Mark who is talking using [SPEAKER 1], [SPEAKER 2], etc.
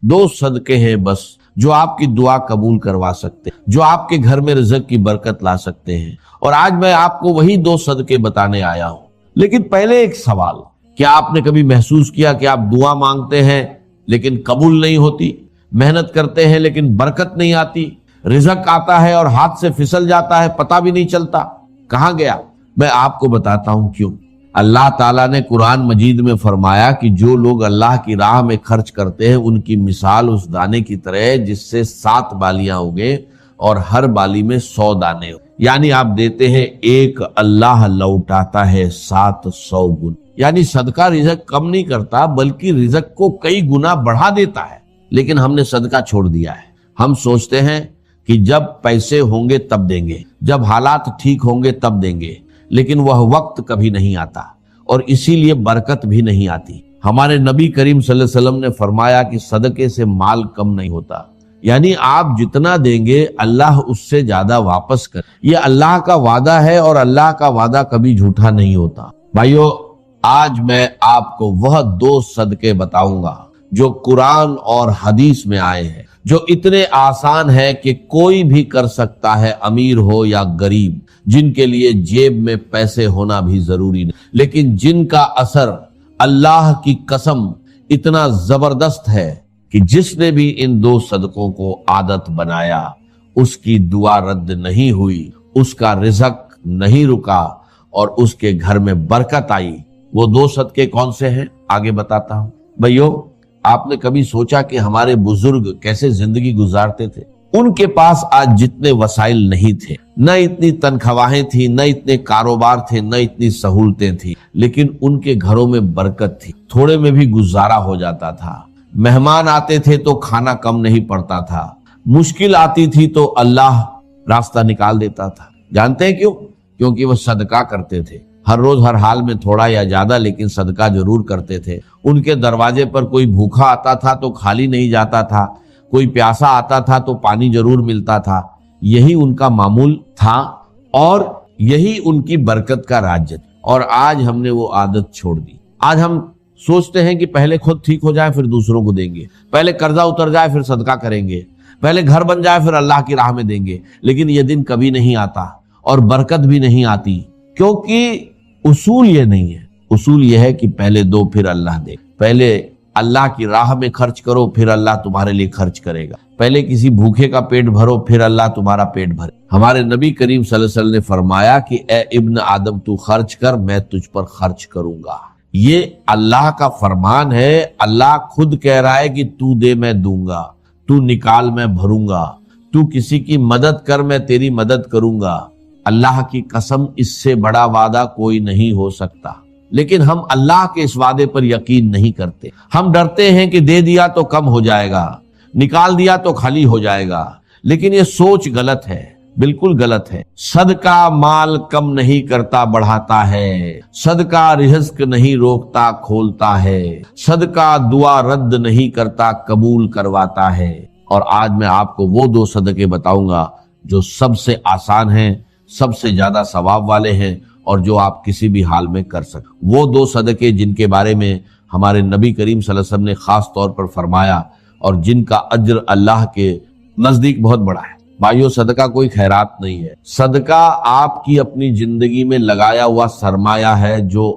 [SPEAKER 1] دو صدقے ہیں بس جو آپ کی دعا قبول کروا سکتے ہیں، جو آپ کے گھر میں رزق کی برکت لا سکتے ہیں، اور آج میں آپ کو وہی دو صدقے بتانے آیا ہوں۔ لیکن پہلے ایک سوال، کیا آپ نے کبھی محسوس کیا کہ آپ دعا مانگتے ہیں لیکن قبول نہیں ہوتی، محنت کرتے ہیں لیکن برکت نہیں آتی، رزق آتا ہے اور ہاتھ سے پھسل جاتا ہے، پتہ بھی نہیں چلتا کہاں گیا؟ میں آپ کو بتاتا ہوں کیوں۔ اللہ تعالیٰ نے قرآن مجید میں فرمایا کہ جو لوگ اللہ کی راہ میں خرچ کرتے ہیں ان کی مثال اس دانے کی طرح ہے جس سے 7 بالیاں اگے اور ہر بالی میں 100 دانے ہو، یعنی آپ دیتے ہیں ایک، اللہ لوٹاتا ہے 700 گنا۔ یعنی صدقہ رزق کم نہیں کرتا بلکہ رزق کو کئی گنا بڑھا دیتا ہے۔ لیکن ہم نے صدقہ چھوڑ دیا ہے۔ ہم سوچتے ہیں کہ جب پیسے ہوں گے تب دیں گے، جب حالات ٹھیک ہوں گے تب دیں گے، لیکن وہ وقت کبھی نہیں آتا اور اسی لیے برکت بھی نہیں آتی۔ ہمارے نبی کریم صلی اللہ علیہ وسلم نے فرمایا کہ صدقے سے مال کم نہیں ہوتا، یعنی آپ جتنا دیں گے اللہ اس سے زیادہ واپس کر۔ یہ اللہ کا وعدہ ہے اور اللہ کا وعدہ کبھی جھوٹا نہیں ہوتا۔ بھائیو، آج میں آپ کو وہ 2 صدقے بتاؤں گا جو قرآن اور حدیث میں آئے ہیں، جو اتنے آسان ہے کہ کوئی بھی کر سکتا ہے، امیر ہو یا غریب، جن کے لیے جیب میں پیسے ہونا بھی ضروری نہیں، لیکن جن کا اثر اللہ کی قسم اتنا زبردست ہے کہ جس نے بھی ان 2 صدقوں کو عادت بنایا اس کی دعا رد نہیں ہوئی، اس کا رزق نہیں رکا اور اس کے گھر میں برکت آئی۔ وہ 2 صدقے کون سے ہیں آگے بتاتا ہوں۔ بھائیو، آپ نے کبھی سوچا کہ ہمارے بزرگ کیسے زندگی گزارتے تھے؟ ان کے پاس آج جتنے وسائل نہیں تھے، نہ اتنی تنخواہیں تھیں، نہ اتنے کاروبار تھے، نہ اتنی سہولتیں تھیں، لیکن ان کے گھروں میں برکت تھی، تھوڑے میں بھی گزارا ہو جاتا تھا۔ مہمان آتے تھے تو کھانا کم نہیں پڑتا تھا، مشکل آتی تھی تو اللہ راستہ نکال دیتا تھا۔ جانتے ہیں کیوں؟ کیونکہ وہ صدقہ کرتے تھے، ہر روز ہر حال میں تھوڑا یا زیادہ لیکن صدقہ ضرور کرتے تھے۔ ان کے دروازے پر کوئی بھوکا آتا تھا تو خالی نہیں جاتا تھا، کوئی پیاسا آتا تھا تو پانی ضرور ملتا تھا۔ یہی ان کا معمول تھا اور یہی ان کی برکت کا راج تھا، اور آج ہم نے وہ عادت چھوڑ دی۔ آج ہم سوچتے ہیں کہ پہلے خود ٹھیک ہو جائے پھر دوسروں کو دیں گے، پہلے قرضہ اتر جائے پھر صدقہ کریں گے، پہلے گھر بن جائے پھر اللہ کی راہ میں دیں گے، لیکن یہ دن کبھی نہیں آتا اور برکت بھی نہیں آتی، کیونکہ اصول یہ نہیں ہے۔ اصول یہ ہے کہ پہلے دو پھر اللہ دے، پہلے اللہ کی راہ میں خرچ کرو پھر اللہ تمہارے لیے خرچ کرے گا، پہلے کسی بھوکے کا پیٹ بھرو پھر اللہ تمہارا پیٹ بھرے۔ ہمارے نبی کریم صلی اللہ علیہ وسلم نے فرمایا کہ اے ابن آدم تو خرچ کر، میں تجھ پر خرچ کروں گا۔ یہ اللہ کا فرمان ہے۔ اللہ خود کہہ رہا ہے کہ تو دے میں دوں گا، تو نکال میں بھروں گا، تو کسی کی مدد کر میں تیری مدد کروں گا۔ اللہ کی قسم، اس سے بڑا وعدہ کوئی نہیں ہو سکتا، لیکن ہم اللہ کے اس وعدے پر یقین نہیں کرتے۔ ہم ڈرتے ہیں کہ دے دیا تو کم ہو جائے گا، نکال دیا تو خالی ہو جائے گا، لیکن یہ سوچ غلط ہے، بالکل غلط ہے۔ صدقہ مال کم نہیں کرتا، بڑھاتا ہے۔ صدقہ رزق نہیں روکتا، کھولتا ہے۔ صدقہ دعا رد نہیں کرتا، قبول کرواتا ہے۔ اور آج میں آپ کو وہ دو صدقے بتاؤں گا جو سب سے آسان ہیں، سب سے زیادہ ثواب والے ہیں، اور جو آپ کسی بھی حال میں کر سکتے۔ وہ دو صدقے جن کے بارے میں ہمارے نبی کریم صلی اللہ علیہ وسلم نے خاص طور پر فرمایا اور جن کا اجر اللہ کے نزدیک بہت بڑا ہے۔ بھائیو، صدقہ کوئی خیرات نہیں ہے، صدقہ آپ کی اپنی زندگی میں لگایا ہوا سرمایہ ہے جو